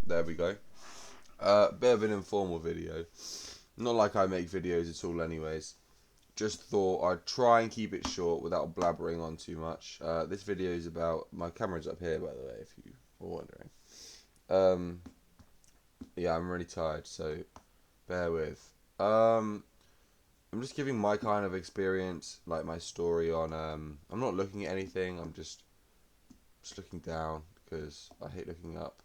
There we go. Bit of an informal video. Not like I make videos at all, anyways. Just thought I'd try and keep it short without blabbering on too much. This video is about my camera's up here, by the way, if you were wondering. Yeah, I'm really tired, so bear with. I'm just giving my kind of experience, like my story on. I'm not looking at anything. I'm just looking down because I hate looking up.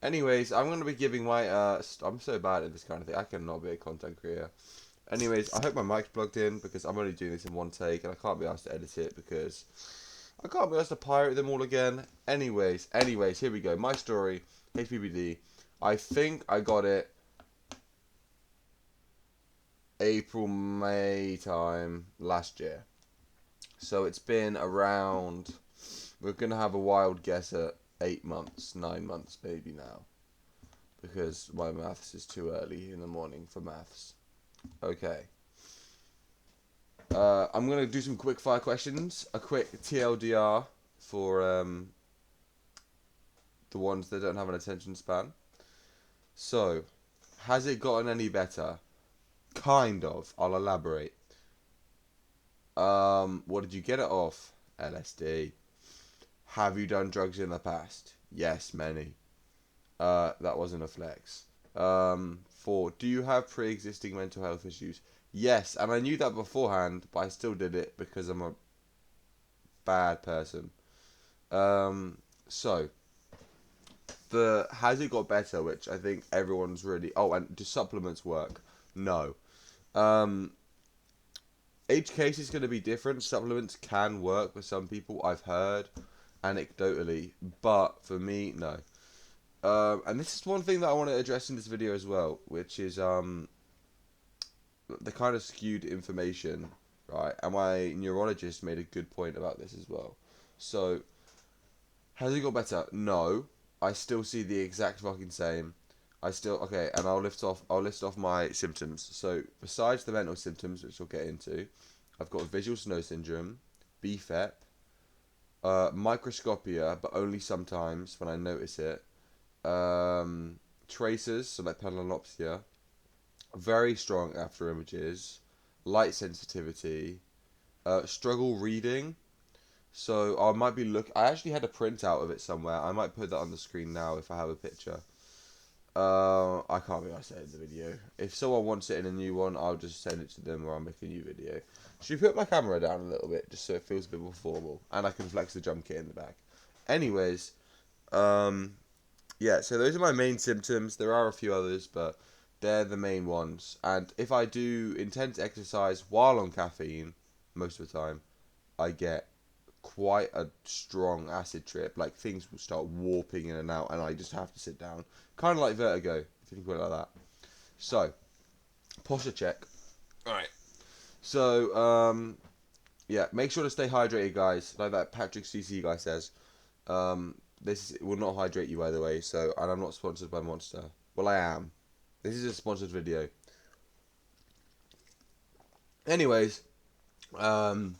Anyways, I'm gonna be giving my I'm so bad at this kind of thing. I cannot be a content creator. Anyways, I hope my mic's plugged in because I'm only doing this in one take and I can't be asked to edit it because I can't be asked to pirate them all again. Anyways, here we go. My story, HPPD. I think I got it April, May time last year. So it's been around, we're going to have a wild guess at 8 months, 9 months maybe now. Because my maths is too early in the morning for maths. Okay. I'm going to do some quick fire questions. A quick TLDR for the ones that don't have an attention span. So, has it gotten any better? Kind of. I'll elaborate. What did you get it off? LSD. Have you done drugs in the past? Yes, many. That wasn't a flex. 4. Do you have pre-existing mental health issues? Yes, and I knew that beforehand, but I still did it because I'm a bad person. So the has it got better, which I think everyone's really. Oh, and do supplements work? No. Um, each case is going to be different. Supplements can work for some people. I've heard anecdotally, but for me, no. And this is one thing that I want to address in this video as well, which is the kind of skewed information, right? And my neurologist made a good point about this as well. So, has it got better? No. I still see the exact fucking same. Okay, and I'll list off my symptoms. So, besides the mental symptoms, which we'll get into, I've got visual snow syndrome, BFEP, microscopia, but only sometimes when I notice it. Tracers, so like panopsia, very strong after images, light sensitivity, struggle reading. So I might be I actually had a printout of it somewhere. I might put that on the screen now if I have a picture. I can't be asked to edit the video. If someone wants it in a new one, I'll just send it to them or I'll make a new video. Should we put my camera down a little bit just so it feels a bit more formal and I can flex the drum kit in the back. Anyways, yeah, so those are my main symptoms. There are a few others, but they're the main ones. And if I do intense exercise while on caffeine, most of the time, I get quite a strong acid trip. Like things will start warping in and out, and I just have to sit down. Kind of like vertigo, if you think about it like that. So, posture check. Alright. So, yeah, make sure to stay hydrated, guys. Like that Patrick CC guy says. This will not hydrate you, by the way. So, and I'm not sponsored by Monster. Well, I am. This is a sponsored video. Anyways, what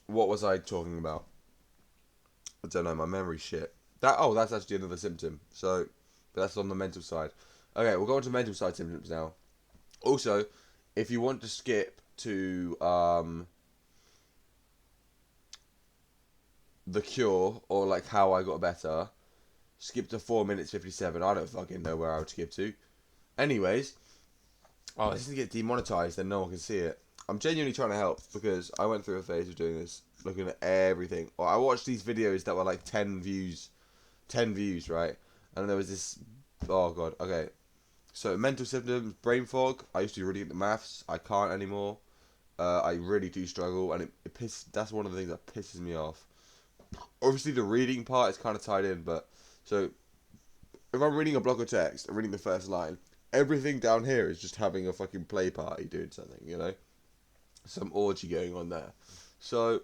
was I talking about? I don't know. My memory's shit. That's actually another symptom. So, but that's on the mental side. Okay, we'll go on to mental side symptoms now. Also, if you want to skip to the cure or like how I got better, skip to 4 minutes 57. I don't fucking know where I would skip to. Anyways, this is gonna get demonetized, then no one can see it. I'm genuinely trying to help because I went through a phase of doing this, looking at everything. I watched these videos that were like 10 views, right? And there was this. Oh god. Okay. So mental symptoms, brain fog. I used to be really good at maths. I can't anymore. I really do struggle, and it pisses. That's one of the things that pisses me off. Obviously, the reading part is kind of tied in, but so if I'm reading a block of text and reading the first line, everything down here is just having a fucking play party doing something, you know? Some orgy going on there. So,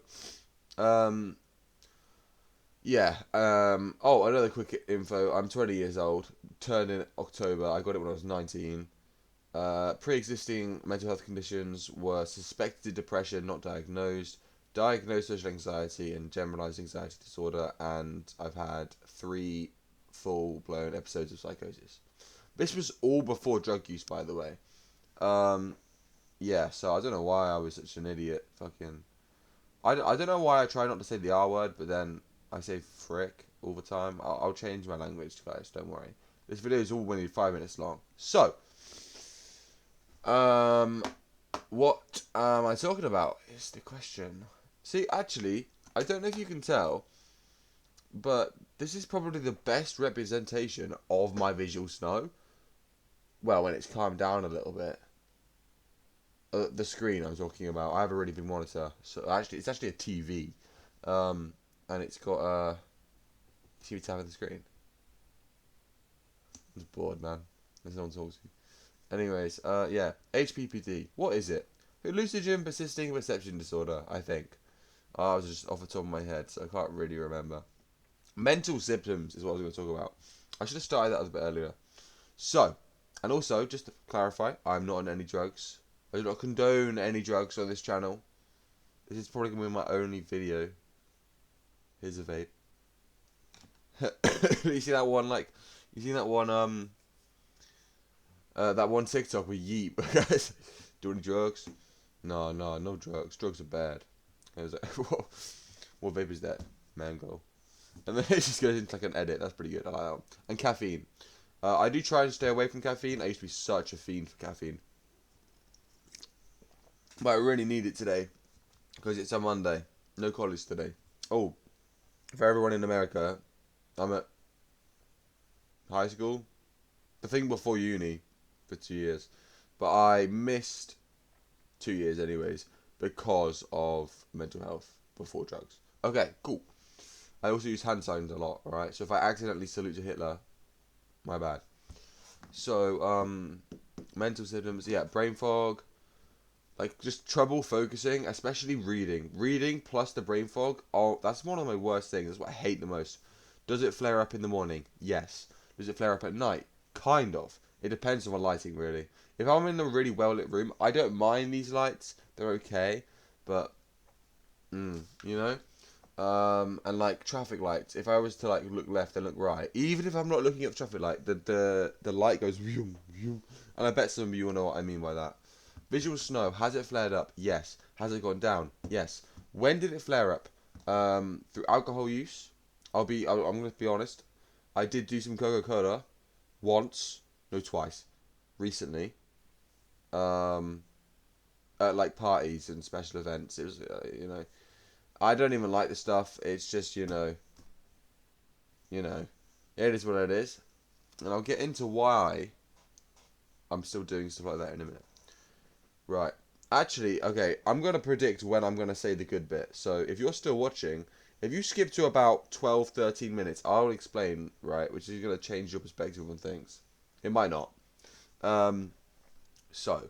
yeah. Another quick info. I'm 20 years old. Turned in October. I got it when I was 19. Pre-existing mental health conditions were suspected depression, not diagnosed. diagnosed social anxiety and generalized anxiety disorder, and I've had 3 full-blown episodes of psychosis. This was all before drug use, by the way. Yeah, so I don't know why I was such an idiot. Fucking... I don't know why I try not to say the R word, but then I say frick all the time. I'll change my language, guys, don't worry. This video is all only 5 minutes long. So, what am I talking about is the question. See, actually, I don't know if you can tell, but this is probably the best representation of my visual snow. Well, when it's calmed down a little bit. The screen I'm talking about, I have a really big monitor. So actually, it's actually a TV. And it's got see me tapping the screen. I'm just bored, man. There's no one talks to me. Anyways, yeah, HPPD. What is it? Hallucinogen persisting perception disorder, I think. I was just off the top of my head, so I can't really remember. Mental symptoms is what I was going to talk about. I should have started that a bit earlier. So, and also, just to clarify, I'm not on any drugs. I do not condone any drugs on this channel. This is probably going to be my only video. Here's a vape. You see that one, like, you see that one, that one TikTok with Yeet, guys? Doing drugs? No drugs. Drugs are bad. I was like, what vape is that? Mango. And then it just goes into like an edit. That's pretty good. I like that one. And caffeine. I do try and stay away from caffeine. I used to be such a fiend for caffeine. But I really need it today. Because it's a Monday. No college today. Oh, for everyone in America, I'm at high school. The thing before uni for 2 years. But I missed 2 years anyways. Because of mental health before drugs. Okay, cool. I also use hand signs a lot, alright? So if I accidentally salute to Hitler, my bad. So, mental symptoms, yeah, brain fog, like just trouble focusing, especially reading. Reading plus the brain fog, oh, that's one of my worst things. That's what I hate the most. Does it flare up in the morning? Yes. Does it flare up at night? Kind of. It depends on my lighting, really. If I'm in a really well-lit room, I don't mind these lights. They're okay, but, you know? And like traffic lights, if I was to like look left and look right, even if I'm not looking at the traffic light, the light goes vroom, vroom, and I bet some of you will know what I mean by that. Visual snow, has it flared up? Yes. Has it gone down? Yes. When did it flare up? Through alcohol use. I'm gonna be honest. I did do some Coca-Cola once, no twice, recently. At like parties and special events. It was you know. I don't even like the stuff. It's just, you know, it is what it is. And I'll get into why I'm still doing stuff like that in a minute. Right. Actually, okay, I'm going to predict when I'm going to say the good bit. So if you're still watching, if you skip to about 12, 13 minutes, I'll explain, right, which is going to change your perspective on things. It might not. So,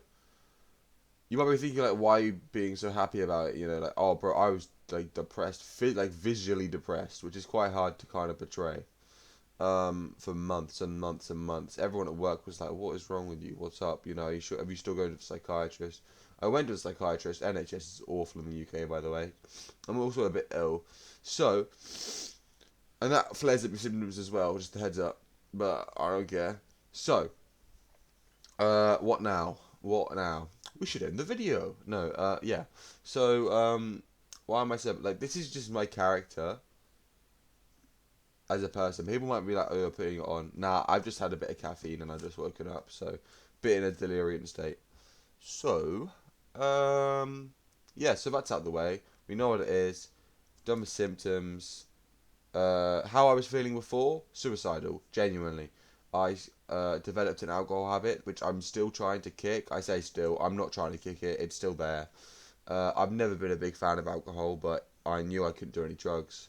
you might be thinking, like, why are you being so happy about it? You know, like, oh, bro, I was like depressed, like visually depressed, which is quite hard to kind of portray. For months and months and months, everyone at work was like, "What is wrong with you? What's up? You know, have you still going to a psychiatrist?" I went to a psychiatrist. NHS is awful in the UK, by the way. I'm also a bit ill, so, and that flares up your symptoms as well. Just a heads up, but I don't care. So, what now? What now? We should end the video. No, yeah. So, why am I saying, like, this is just my character as a person. People might be like, oh, you're putting it on. Nah, I've just had a bit of caffeine and I've just woken up, so bit in a delirium state. So, yeah, so that's out of the way. We know what it is. Done with symptoms. How I was feeling before? Suicidal, genuinely. I developed an alcohol habit, which I'm still trying to kick. I say still, I'm not trying to kick it. It's still there. I've never been a big fan of alcohol, but I knew I couldn't do any drugs.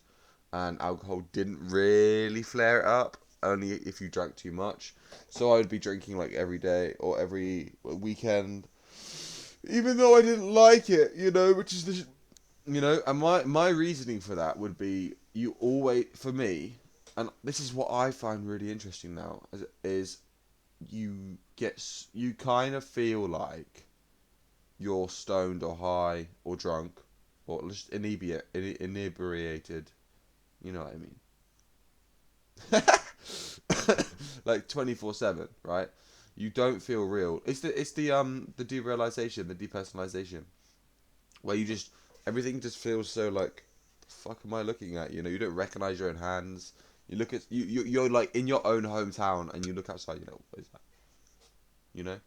And alcohol didn't really flare it up, only if you drank too much. So I would be drinking like every day or every weekend, even though I didn't like it, you know, which is the, and my reasoning for that would be, you always, for me, and this is what I find really interesting now, is you kind of feel like you're stoned or high or drunk or just inebriated. You know what I mean? Like 24/7, right? You don't feel real. It's the derealization, the depersonalization, where you just everything just feels so like, the fuck am I looking at? You know, you don't recognize your own hands. You look at you're like in your own hometown, and you look outside. You know, what is that? You know.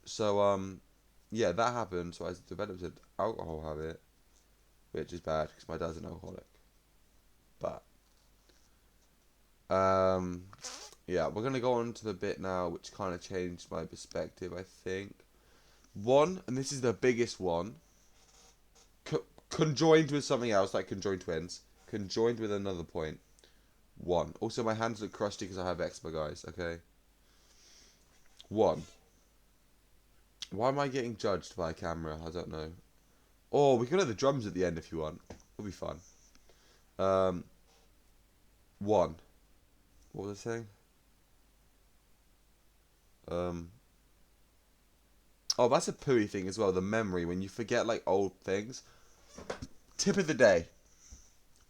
So yeah, that happened. So I developed an alcohol habit, which is bad because my dad's an alcoholic. But um, yeah, we're gonna go on to the bit now, which kind of changed my perspective. I think one, and this is the biggest one, conjoined with something else like conjoined twins, conjoined with another point. One. Also, my hands look crusty because I have eczema, guys. Okay. One. Why am I getting judged by a camera? I don't know. Oh, we can have the drums at the end if you want. It'll be fun. Um, one. What was I saying? Um, oh, that's a pooey thing as well. The memory when you forget like old things. Tip of the day: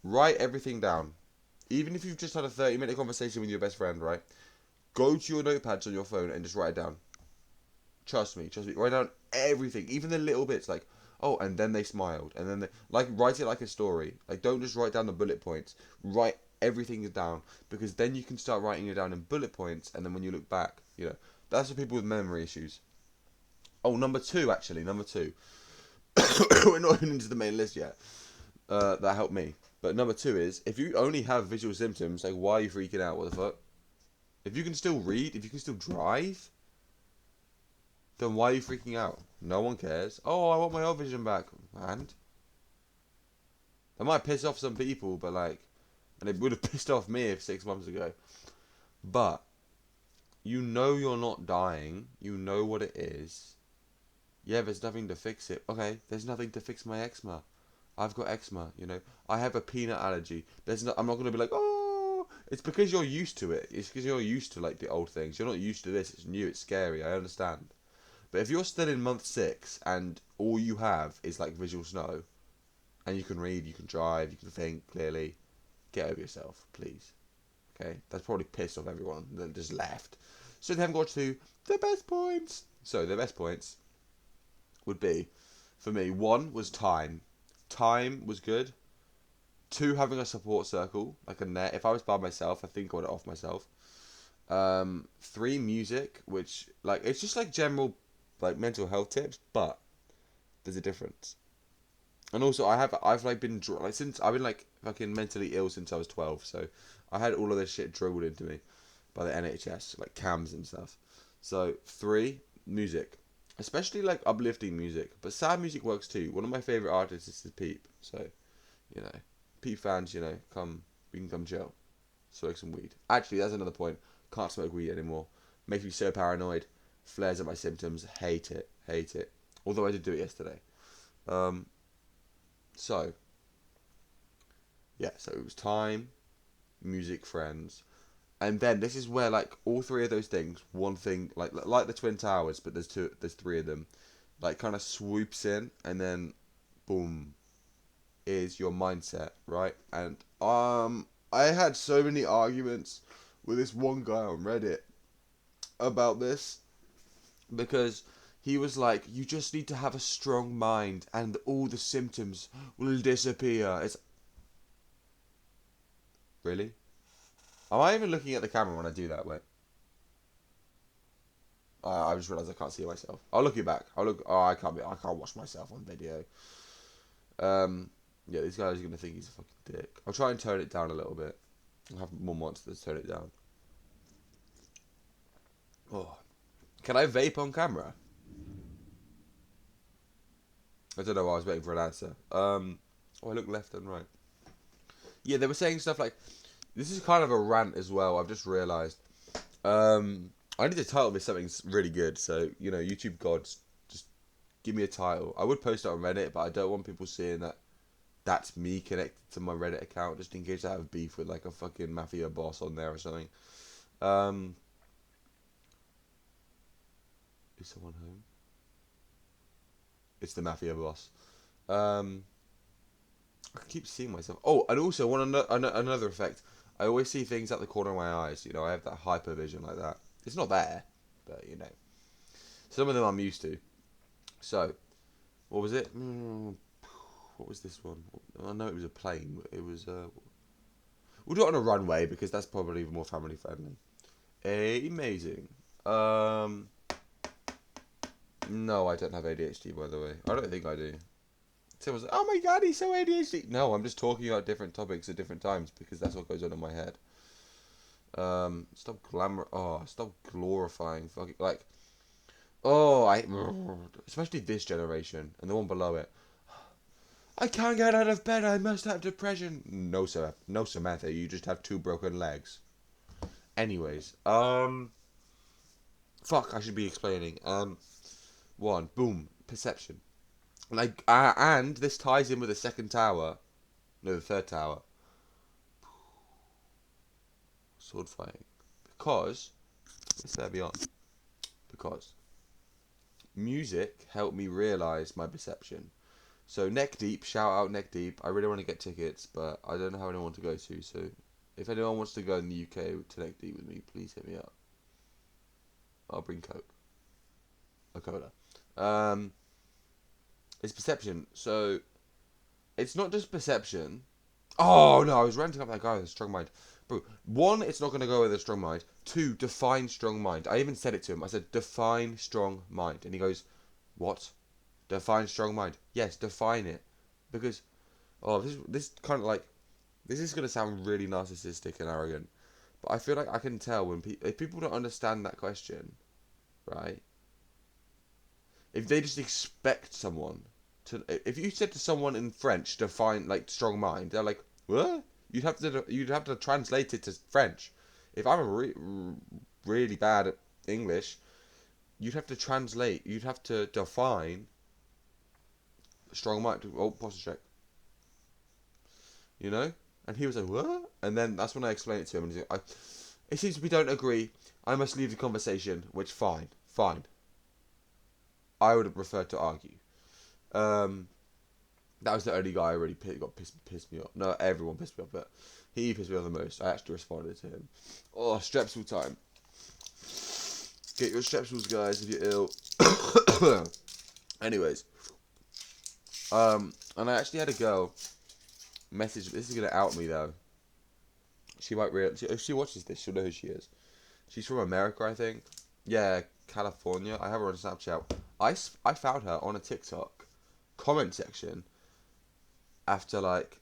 write everything down. Even if you've just had a 30-minute conversation with your best friend, right? Go to your notepads on your phone and just write it down. Trust me, trust me. Write down everything, even the little bits like, oh, and then they smiled, and then they, like, write it like a story. Like, don't just write down the bullet points. Write everything down, because then you can start writing it down in bullet points, and then when you look back, you know, that's for people with memory issues. Oh, number two, actually, number two. We're not even into the main list yet. That helped me. But number two is, if you only have visual symptoms, like, why are you freaking out? What the fuck? If you can still read, if you can still drive, then why are you freaking out? No one cares. Oh, I want my old vision back. And? That might piss off some people, but like, and it would have pissed off me if 6 months ago. But, you know you're not dying. You know what it is. Yeah, there's nothing to fix it. Okay, there's nothing to fix my eczema. I've got eczema, you know. I have a peanut allergy. I'm not going to be like, oh, it's because you're used to it. It's because you're used to like the old things. You're not used to this. It's new. It's scary. I understand. But if you're still in month 6 and all you have is like visual snow, and you can read, you can drive, you can think clearly, get over yourself, please. Okay, that's probably pissed off everyone that just left. So they haven't got to the best points. So the best points would be, for me, one was time. Time was good. Two, having a support circle, like a net. If I was by myself, I think I would off myself. Three, music, which like it's just like general like mental health tips, but there's a difference. And also, I've like been like since I've been like fucking mentally ill since I was 12, so I had all of this shit drilled into me by the NHS, like cams and stuff. So three, music, especially like uplifting music, but sad music works too. One of my favorite artists is Peep, so you know, Peep fans, you know, we can come chill, smoke some weed. Actually, that's another point. Can't smoke weed anymore. Makes me so paranoid. Flares up my symptoms. Hate it. Hate it. Although I did do it yesterday. Um, so, yeah, so it was time, music, friends. And then this is where like all three of those things, one thing like the Twin Towers, but there's three of them, like kind of swoops in, and then boom, is your mindset, right? And I had so many arguments with this one guy on Reddit about this, because he was like, you just need to have a strong mind and all the symptoms will disappear. It's really? Am I even looking at the camera when I do that? Wait. I just realised I can't see myself. I'll look you back. I'll look. Oh, I can't watch myself on video. Um, yeah, these guys are gonna think he's a fucking dick. I'll try and tone it down a little bit. I'll have more monsters tone it down. Oh, can I vape on camera? I don't know. I was waiting for an answer. Oh, I look left and right. Yeah, they were saying stuff like, this is kind of a rant as well. I've just realised. I need to title this something really good. So you know, YouTube gods, just give me a title. I would post it on Reddit, but I don't want people seeing that that's me connected to my Reddit account, just in case I have beef with like a fucking mafia boss on there or something. Um, is someone home? It's the mafia boss. Um, I keep seeing myself. Oh, and also another effect. I always see things at the corner of my eyes. You know, I have that hypervision like that. It's not there, but you know, some of them I'm used to. So, what was it? What was this one? I know it was a plane. But it was. We'll do it on a runway because that's probably more family friendly. Amazing. Um, no, I don't have ADHD, by the way. I don't think I do. Someone's like, oh my god, he's so ADHD. No, I'm just talking about different topics at different times because that's what goes on in my head. Stop glorifying fucking like. Especially this generation and the one below it. I can't get out of bed. I must have depression. No, sir. No, Samantha. You just have two broken legs. Anyways, fuck. I should be explaining. One, boom, perception. Like, and this ties in with the second tower. No, the third tower. Sword fighting. Because, let's there beyond. Because music helped me realise my perception. So Neck Deep, shout out Neck Deep. I really want to get tickets, but I don't know how anyone to go to. So if anyone wants to go in the UK to Neck Deep with me, please hit me up. I'll bring Coke. A cola. It's perception. So it's not just perception. Oh no, I was ranting up that guy with a strong mind. Bro, one, it's not going to go with a strong mind. Two, define strong mind. I even said it to him. I said, define strong mind. And he goes, what? Define strong mind. Yes, define it. Because, this kind of like, this is going to sound really narcissistic and arrogant. But I feel like I can tell when if people don't understand that question, right? If they just expect someone to, if you said to someone in French, define like strong mind, they're like, what? You'd have to translate it to French. If I'm really bad at English, you'd have to translate. You'd have to define strong mind. Oh, posture check. You know? And he was like, what? And then that's when I explained it to him. And he's like, it seems we don't agree. I must leave the conversation. Which, fine. I would have preferred to argue. That was the only guy who really pissed me off. No, everyone pissed me off, but he pissed me off the most. I actually responded to him. Oh, Strepsil time. Get your Strepsils, guys, if you're ill. Anyways. And I actually had a girl message. This is going to out me, though. She might realize. If she watches this, she'll know who she is. She's from America, I think. Yeah, California. I have her on Snapchat. I found her on a TikTok comment section after, like,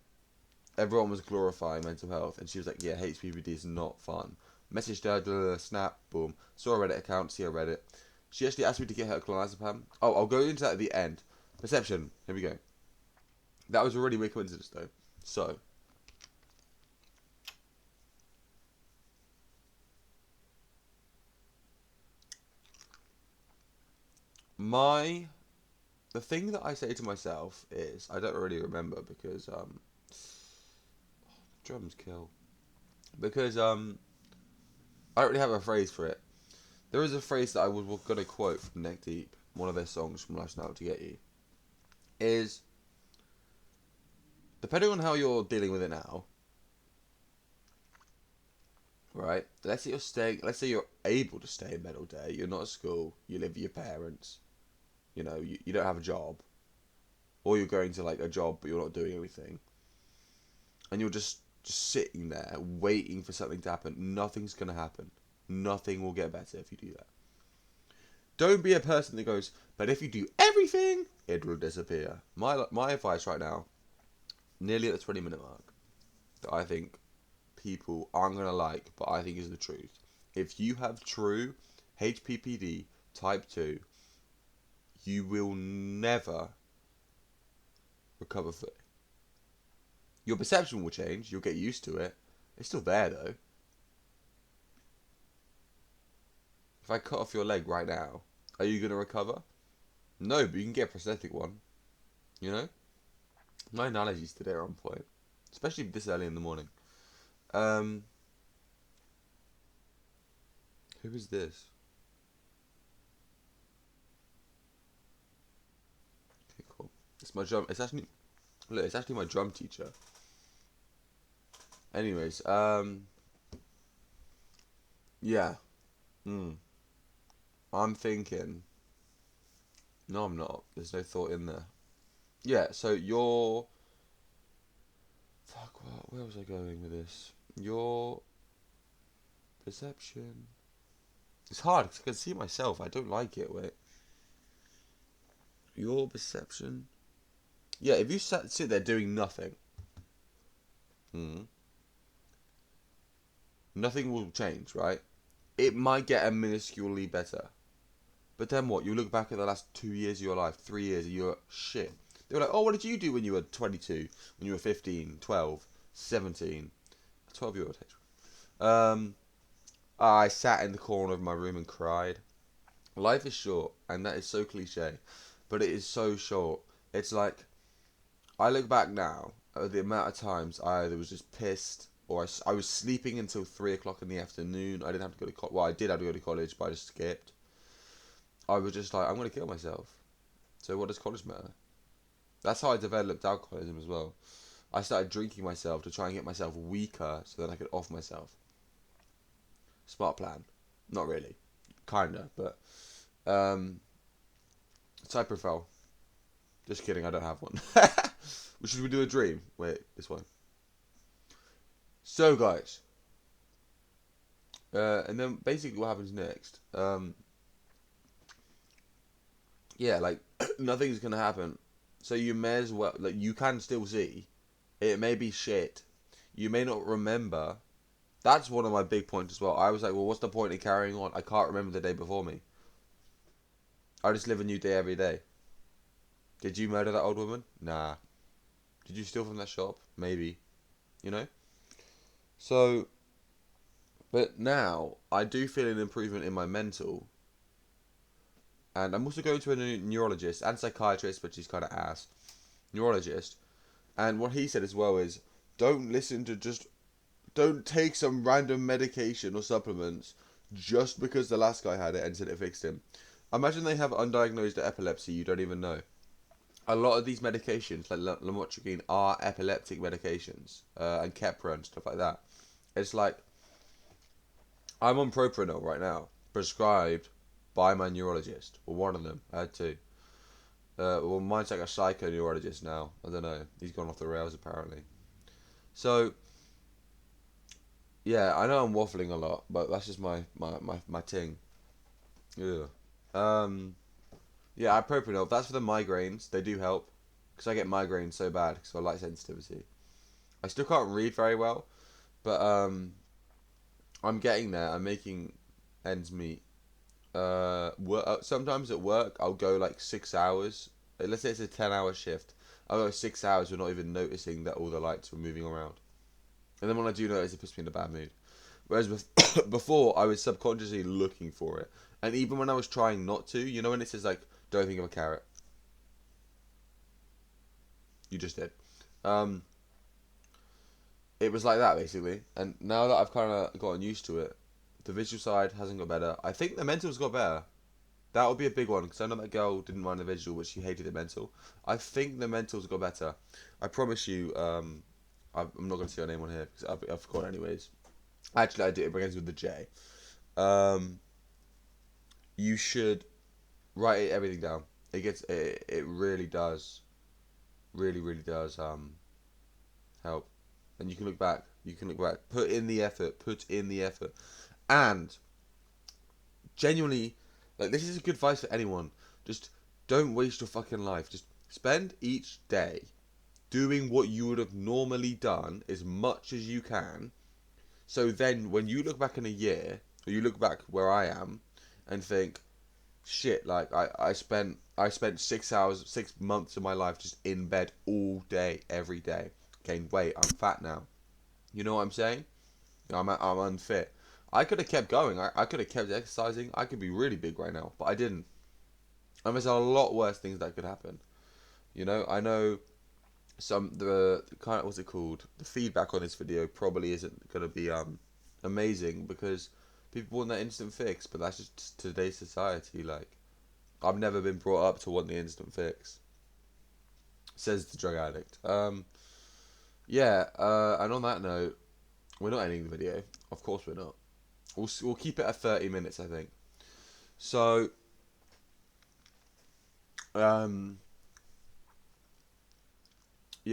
everyone was glorifying mental health, and she was like, yeah, HPPD is not fun. Messaged her, snap, boom. Saw a Reddit account, see her Reddit. She actually asked me to get her clonazepam. Oh, I'll go into that at the end. Perception. Here we go. That was a really weird coincidence, though. So, the thing that I say to myself is, I don't really remember because, drums kill. Because, I don't really have a phrase for it. There is a phrase that I was going to quote from Neck Deep, one of their songs from Life's Not Out to Get You, is, depending on how you're dealing with it now, right? Let's say you're able to stay in bed all day, you're not at school, you live with your parents, you know, you don't have a job, or you're going to like a job but you're not doing anything, and you're just sitting there waiting for something to happen. Nothing's going to happen. Nothing will get better if you do that. Don't be a person that goes, but if you do everything, it will disappear. My advice right now, nearly at the 20-minute mark, that I think people aren't going to like, but I think is the truth. If you have true HPPD type 2, you will never recover fully. Your perception will change. You'll get used to it. It's still there, though. If I cut off your leg right now, are you going to recover? No, but you can get a prosthetic one. You know? My analogies today are on point. Especially this early in the morning. Who is this? Okay, cool. It's my drum. It's actually look. It's actually my drum teacher. Anyways, yeah. Mm. I'm thinking. No, I'm not. There's no thought in there. Yeah. So your fuck. Where was I going with this? Your perception. It's hard because I can see myself. I don't like it. Wait. Your perception. Yeah. If you sit there doing nothing, hmm, nothing will change, right? It might get a minusculely better. But then what? You look back at the last 2 years of your life, 3 years, and you're shit. They were like, oh, what did you do when you were 22, when you were 15, 12, 17? 12-year-old. I sat in the corner of my room and cried. Life is short, and that is so cliche, but it is so short. It's like, I look back now at the amount of times I either was just pissed, or I was sleeping until 3 o'clock in the afternoon. I didn't have to go to college. Well, I did have to go to college, but I just skipped. I was just like, I'm going to kill myself. So what does college matter? That's how I developed alcoholism as well. I started drinking myself to try and get myself weaker so that I could off myself. Smart plan. Not really. Kinda, but side profile. Just kidding, I don't have one. Should we do a dream? Wait, this one. So guys, and then basically what happens next? Yeah, like nothing's gonna happen. So you may as well, like, you can still see. It may be shit. You may not remember. That's one of my big points as well. I was like, well, what's the point in carrying on? I can't remember the day before me. I just live a new day every day. Did you murder that old woman? Nah. Did you steal from that shop? Maybe. You know? So, but now, I do feel an improvement in my mental. And I'm also going to a neurologist and psychiatrist, but she's kind of ass. Neurologist. And what he said as well is, don't listen to just... Don't take some random medication or supplements just because the last guy had it and said it fixed him. Imagine they have undiagnosed epilepsy you don't even know. A lot of these medications, like lamotrigine, are epileptic medications, and Keppra and stuff like that. It's like, I'm on propranolol right now, prescribed by my neurologist, or one of them. I had two. Well, mine's like a psycho neurologist now. I don't know. He's gone off the rails apparently. So, yeah, I know I'm waffling a lot, but that's just my ting. Yeah. Yeah, I propranolol. That's for the migraines. They do help. Because I get migraines so bad because of light sensitivity. I still can't read very well, but I'm getting there. I'm making ends meet. Sometimes at work, I'll go like 6 hours. Let's say it's a 10-hour shift. I'll go 6 hours without even noticing that all the lights were moving around. And then when I do notice, it puts me in a bad mood. Whereas before, I was subconsciously looking for it. And even when I was trying not to, you know when it says like, don't think of a carrot? You just did. Um, it was like that basically. And now that I've kind of gotten used to it, the visual side hasn't got better. I think the mental's got better. That would be a big one because I know that girl didn't mind the visual, but she hated the mental. I think the mental's got better. I promise you. I'm not going to say her name on here because I've forgotten anyways. Actually, I do. It begins with the J. You should write everything down. It really does, really does help. And you can look back. You can look back. Put in the effort. Put in the effort. And genuinely, like, this is good advice for anyone. Just don't waste your fucking life. Just spend each day doing what you would have normally done as much as you can. So then when you look back in a year, or you look back where I am and think, shit, like I spent 6 hours, 6 months of my life just in bed all day, every day. Gained weight, I'm fat now. You know what I'm saying? I'm unfit. I could have kept going. I could have kept exercising. I could be really big right now, but I didn't. And there's a lot worse things that could happen. You know, I know the kind of, what's it called? The feedback on this video probably isn't gonna be amazing because people want that instant fix, but that's just today's society. Like, I've never been brought up to want the instant fix. Says the drug addict. Yeah. And on that note, we're not ending the video. Of course we're not. We'll keep it at 30 minutes, I think. So, yeah,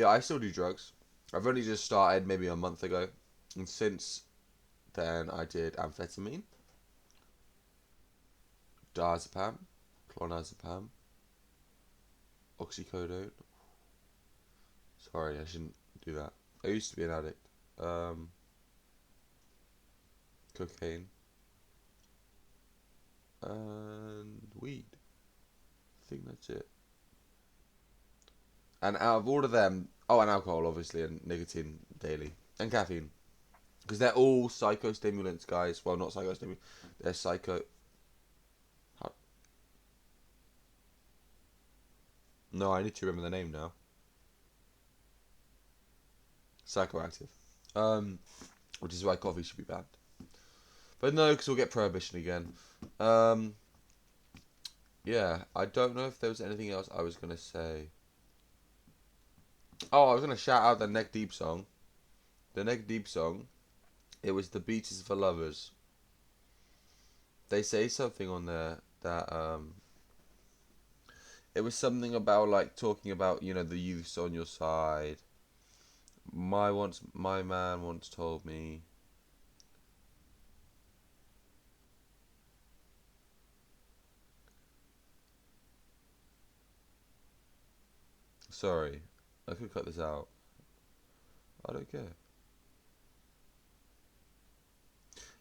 I still do drugs. I've only just started maybe a month ago, and since then I did amphetamine, diazepam, clonazepam, oxycodone. Sorry, I shouldn't do that. I used to be an addict. Cocaine and weed. I think that's it. And out of all of them, oh, and alcohol, obviously, and nicotine daily, and caffeine, because they're all psychostimulants, guys. Well, not psychostimulants. They're psycho. No, I need to remember the name now. Psychoactive. Which is why coffee should be banned. But no, because we'll get prohibition again. Yeah, I don't know if there was anything else I was gonna say. Oh, I was gonna shout out the Neck Deep song. The Neck Deep song. It was The Beach is for Lovers. They say something on there that it was something about like talking about, you know, the youths on your side. My man once told me. Sorry, I could cut this out. I don't care.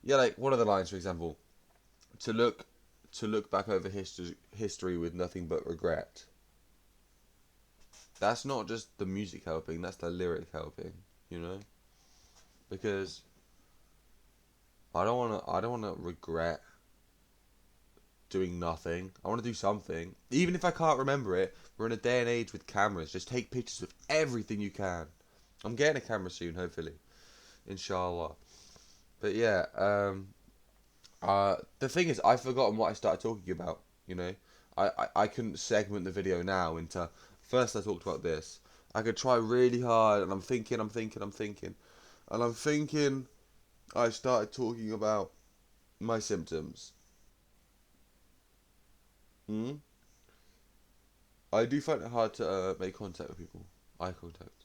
Yeah, like one of the lines, for example, to look back over history with nothing but regret. That's not just the music helping, that's the lyric helping, you know? Because I don't wanna regret doing nothing. I wanna do something. Even if I can't remember it, we're in a day and age with cameras. Just take pictures of everything you can. I'm getting a camera soon, hopefully. Inshallah. But yeah, the thing is, I've forgotten what I started talking about. You know, I couldn't segment the video now into. First, I talked about this. I could try really hard, and I'm thinking. And I'm thinking. I started talking about my symptoms. Hmm? I do find it hard to make contact with people, eye contact.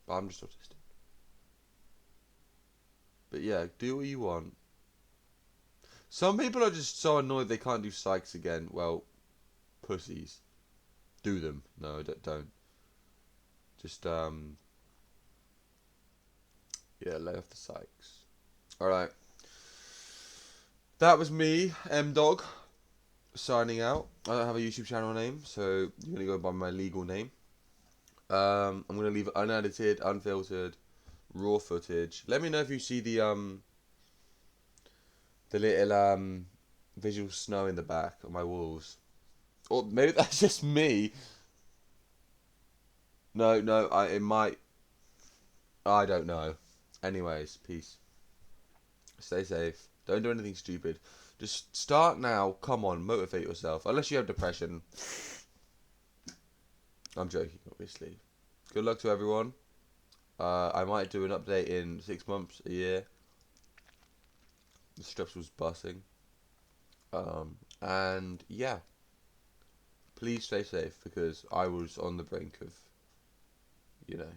But I'm just autistic. But yeah, do what you want. Some people are just so annoyed they can't do psychs again. Well, pussies. Do them. No, don't. Just yeah, lay off the psychs. All right. That was me, M Dog, signing out. I don't have a YouTube channel name, so you're gonna go by my legal name. I'm gonna leave it unedited, unfiltered, raw footage. Let me know if you see the little visual snow in the back of my walls, or maybe that's just me. No, no, it might. I don't know. Anyways, peace. Stay safe. Don't do anything stupid. Just start now. Come on, motivate yourself. Unless you have depression. I'm joking, obviously. Good luck to everyone. I might do an update in 6 months, a year. The strips was bussing. And yeah, please stay safe because I was on the brink of, you know,